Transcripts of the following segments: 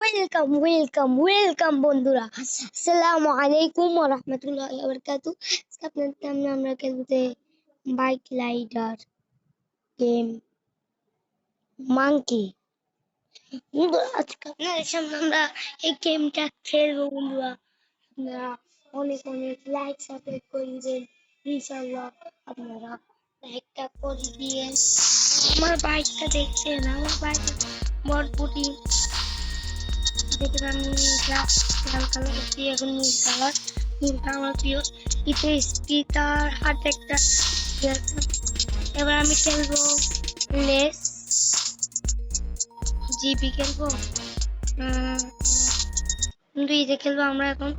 Welcome বন্ধুরা, আসসালামু আলাইকুম ওয়া রাহমাতুল্লাহি ওয়া বারাকাতুহু। আজকে আপনাদের সামনে আমরা খেলতে বাইক রাইডার গেম মাঙ্কি। বন্ধুরা, আজকে আপনাদের সামনে আমরা এই গেমটা খেলবো। বন্ধুরা, আপনারা অনেক অনেক লাইক সাবস্ক্রাইব করে দিবেন ইনশাআল্লাহ। আপনারা লাইকটা করে দিয়ে আমার বাইকটা দেখছেন, আমার বাইক বটবটি দেখে আমি লাল কালার হচ্ছে, এখন নীলটা আমার প্রিয়। ইতে স্পিকার হাত একটা। এবার আমি খেলবো লেস জিপি খেলবো, কিন্তু ইতে খেলবো আমরা এখন।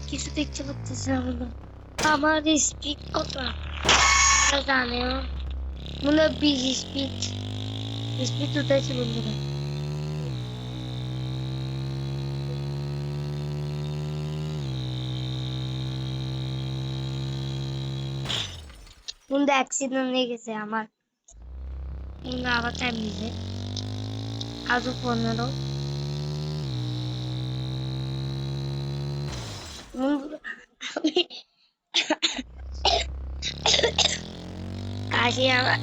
কিছু দেখতে পাচ্ছি না। আমার স্পিড কত জানে, মনে হয় 20 স্পিড উঠেছে বন্ধুরা। বন্ধু অ্যাক্সিডেন্ট হয়ে গেছে আমার, আবার টাইম নিছে আজও 15। কাশি আমার,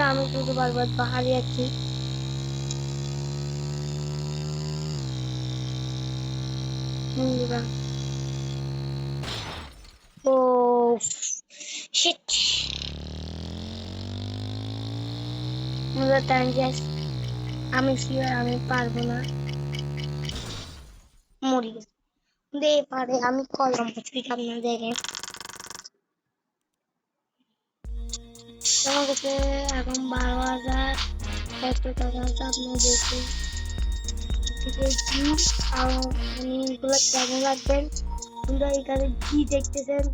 আমি শুধু বারবার পাহাড়ে আছি। ও শিট, আমি শিওর আমি পারবো না, মরে গেছে। পারে আমি কলম করছি, আপনারা দেখেন আমার কাছে এখন 12,000 কত টাকা আছে আপনারা দেখুন। এগুলো কেমন লাগবেন? আপনারা এখানে জি দেখতেছেন,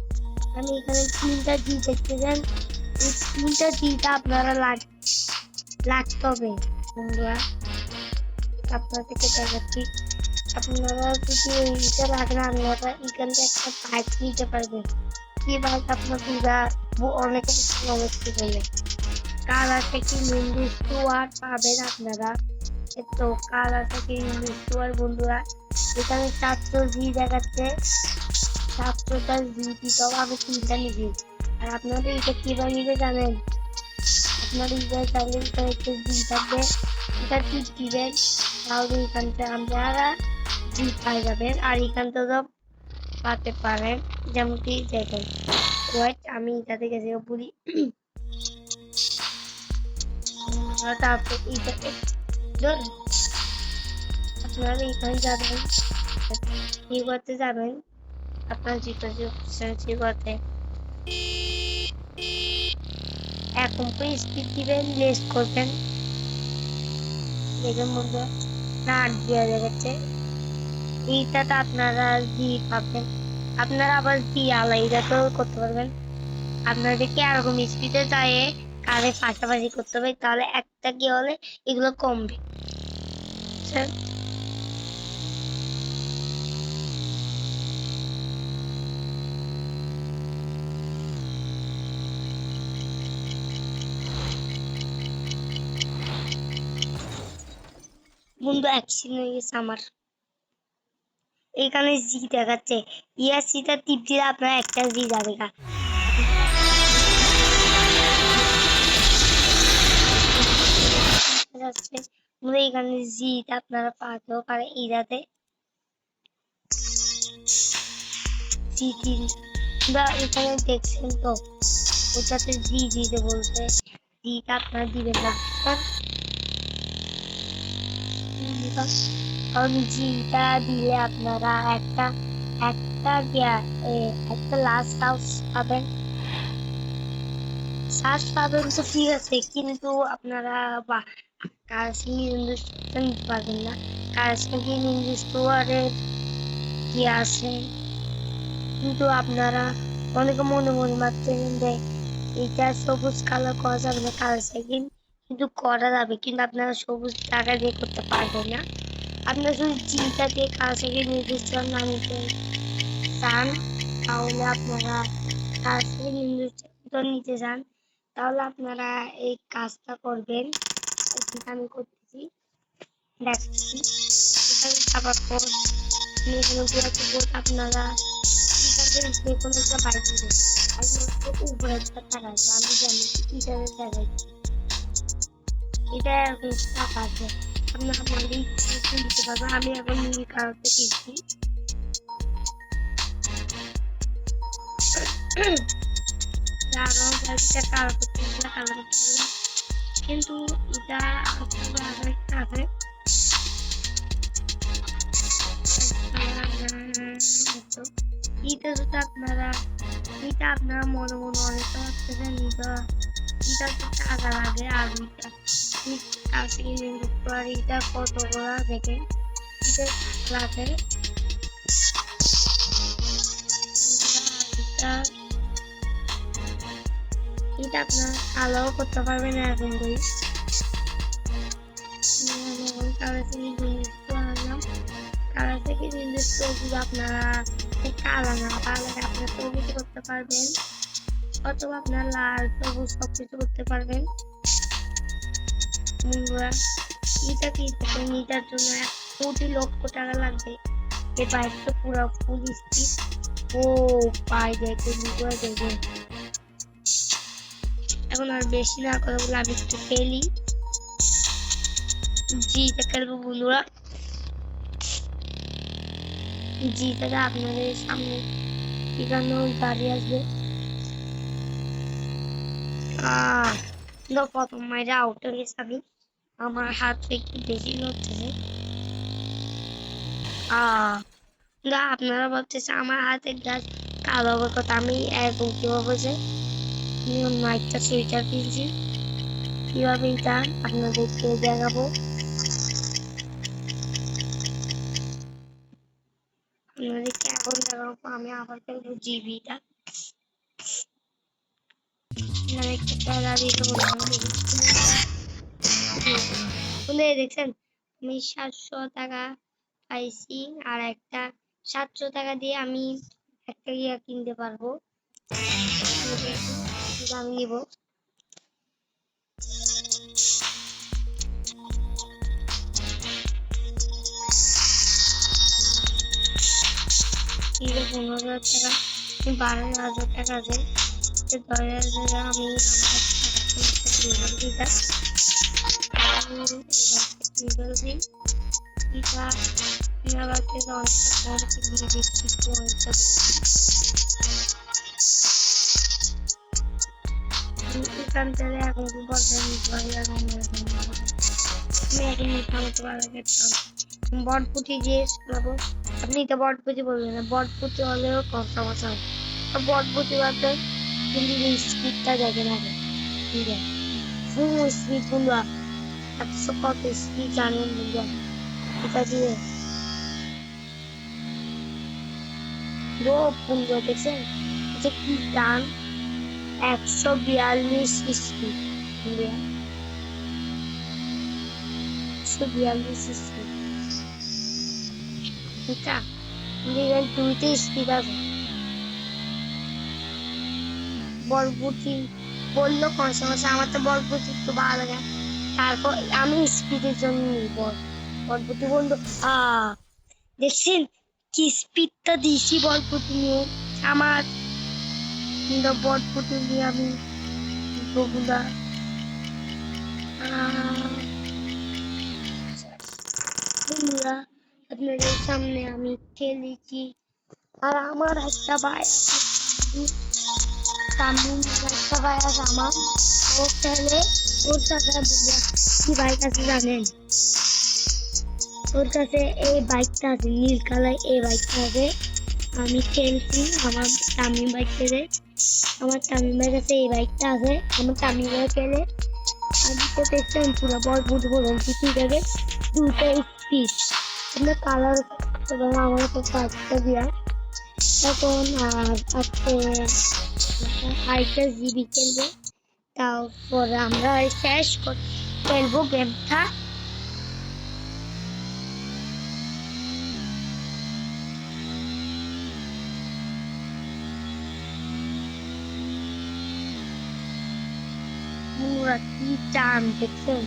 আমি এখানে 3টা জি দেখতেছেন। এই 3টা জিটা আপনারা লাগতে হবে বন্ধুরা। আপনাদেরকে দেখাচ্ছি, আপনারা যদি এইটা লাগেন আপনারা এখান থেকে একটা বাইক নিতে পারবেন। কি বাইক আপনারা অনেক অবস্থা বলে কালার থেকে ইংলিশ টুয়ার পাবেন আপনারা। তো কালার থেকে ইংলিশ টুয়ার বন্ধুরা, এখানে 400 জি দেখাচ্ছে, 700টা জি দিতেও আমি 3টা নিবি। আর আপনাদের এটা কিভাবে নিবে জানেন? আপনারা এটা চাইলে এখানে একটু জি থাকবে, এটা টিপ দিবেন, তাহলে এখান থেকে আপনারা জি পাই যাবেন। আর এখান থেকেও পাতে পারেন, যেমন কি দেখেন। ওয়েট, আমি এটা থেকে যে বলি, তারপর এইটাকে ধরুন আপনারা এখানে যাবেন, কি করতে যাবেন আপনার জিপে করতে এখন স্পিড দিবেন, লেস করবেন। দেখেন বন্ধু না দেওয়া যাচ্ছে, এইটাতে আপনারা জি পাবেন। আপনারা আবার জি আলাদা তো করতে পারবেন। আপনাদেরকে এরকম স্পিডে যায় কারে পাশাপাশি করতে হবে, তাহলে একটা কি হলে এগুলো কমবে। বন্ধু অ্যাক্সিডেন্ট হয়ে গেছে আমার, এখানে জি দেখাচ্ছে, ইয়াসিটা টিপ দিলে আপনার একটা জি যাবে। এখানে জি আপনারা পাতেও পারে ইরাতে জি এখানে দেখছেন তো, ওটাতে জি দিতে বলতে, জিটা আপনারা দিবেন না, কারণ জিটা দিলে আপনারা একটা লাস্ট পাবেন, তো ঠিক আছে, কিন্তু আপনারা কাশ্মীর ইন্ডাস্ট্রি নিতে পারবেন না। কাশ্মীর ইন্ডাস্ট্রি কি আছে, কিন্তু আপনারা অনেকে মনে মারছেন যে এটা সবুজ কালার করা যাবে না, কালার সাইকেল কিন্তু করা যাবে, কিন্তু আপনারা সবুজ টাকা দিয়ে করতে পারবেন না। আপনারা যদি জিটা দিয়ে কালার সাইকেল নির্দিষ্ট না নিতে চান, তাহলে আপনারা কালার সাইকেল নিতে চান, তাহলে আপনারা এই কাজটা করবেন। যেটা আমি করতেছি দেখছি, এখানে যাবার পর আমি এখানে ঘোরাতে আপনারা এখানে যে কোনো একটা বাইক দিবেন, একমাত্র উপরে একটা টাকা আছে, আমি জানি ইটারের জায়গায় এটা এখন টাকা আছে, আপনারা মালিক দিতে পারবেন। আমি এখন নীল কালারটা কিনছি, আরো একটা কালার করতে কালার করতে পারলাম, কিন্তু এটা আসলে আরো একটা আছে। এটা যদি আপনারা মনে মনে অনেক ভাবতেছেন এটা তো টাকা লাগে, আর এটা কত করে দেখেন এটা লাগে, এটা আপনার আলাও করতে পারবেন এরকম করে। কালার থেকে জিনিস আপনারা কালা না পারলে আপনার সবুজ করতে পারবেন, অথবা আপনার লাল সবুজ সবকিছু করতে পারবেন। বন্ধুরা এটা কি এটার জন্য 1 কোটি লক্ষ টাকা লাগবে। এই বাইকটা পুরো ফুল স্পিড, ও পাই দেখে বন্ধুরা দেখবেন। এখন আর বেশি না কথা বলে আমি একটু খেলি, জিতে খেলবো বন্ধুরা। জিতে আপনাদের সামনে এখানেও দাঁড়িয়ে আসবে। প্রথম মাইরে আউট হয়ে গেছে আমি, আমার হাত একটু বেশি হচ্ছে। আপনারা ভাবতেছে আমার হাতে গাছ কালো কথা, আমি এরকম কিভাবে যে একটা সুইটার কিনছি, কিভাবে এটা আপনাদেরকে দেখাবো। আপনাদেরকে এখন দেখাবো, আমি আবার খেলবো জিবিটা, দেখছেন আমি 700 টাকা পাইছি, আর একটা 700 টাকা দিয়ে আমি একটা ইয়া কিনতে পারবো, আমি নিব। ঠিক আছে 15,000 টাকা, 12,000 টাকা আছে, 10,000 টাকা আমি এখান থেকে এখন বটপুটি দিয়ে খাবো। আপনি তো বটপুটি বলবেন না, বটপুটি হলেও কম সমস্যা হয়, বটপুটি বাদে কিন্তু স্পিডটা দেখেন আগে, ঠিক আছে ফুল স্পিড বন্ধুরা, 100 কত স্পিড জানেন বন্ধুরা, এটা দিয়ে বন্ধুরা দেখছেন যে কি টান, 142 স্পিড বন্ধুরা, 142 স্পিড, এটা দুইটা স্পিড আছে। বরবটি বললো কোন সমস্যা, আমার তো বরবটি একটু ভালো লাগে, তারপর আমি স্পিডের জন্য বরবটি বললো দেখছেন কি স্পিডটা দিয়েছি বরবটি নিয়ে, আমার বরবটি নিয়ে আমি বগুলা আপনাদের সামনে আমি খেলেছি, আর আমার একটা ভাই আছে তামিম, একটা ভাই আছে আমার, ও খেলে, ওর সাথে কি বাইক আছে জানেন, ওর কাছে এই বাইকটা আছে নীল কালার, এই বাইকটা আছে, আমি খেলছি আমার তামিম বাইক খেলে, আমার তামিম ভাইয়ের কাছে এই বাইকটা আছে, আমার তামিম ভাই খেলে, আমি তো দেখতাম পুরো বড় বলছি ঠিক আছে, দুটো স্পিড আপনার কালার আমার তো পাঁচটা দিয়া, তখন আজকে আরেকটা জিবি খেলবো, তারপরে আমরা শেষ খেলবো গেমটা। বন্ধুরা কি চান দেখছেন?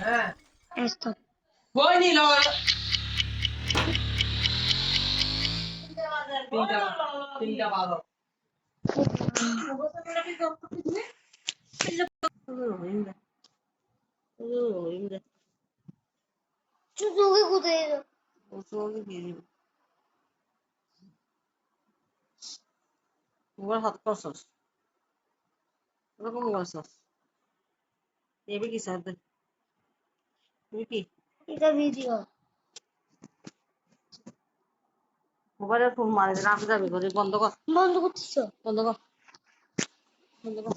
হ্যাঁ Stop. কই নিল তিনটা ভালো চুচুকে কোথায় এলো? হাত করছস ওরকম করছস এবি কি সাথে তুমি কি এটা ভিডিও। মোবাইলে ফোন মারে রাখ যাবে ঘরে বন্ধ কর বন্ধ করতেছো? বন্ধ কর বন্ধ কর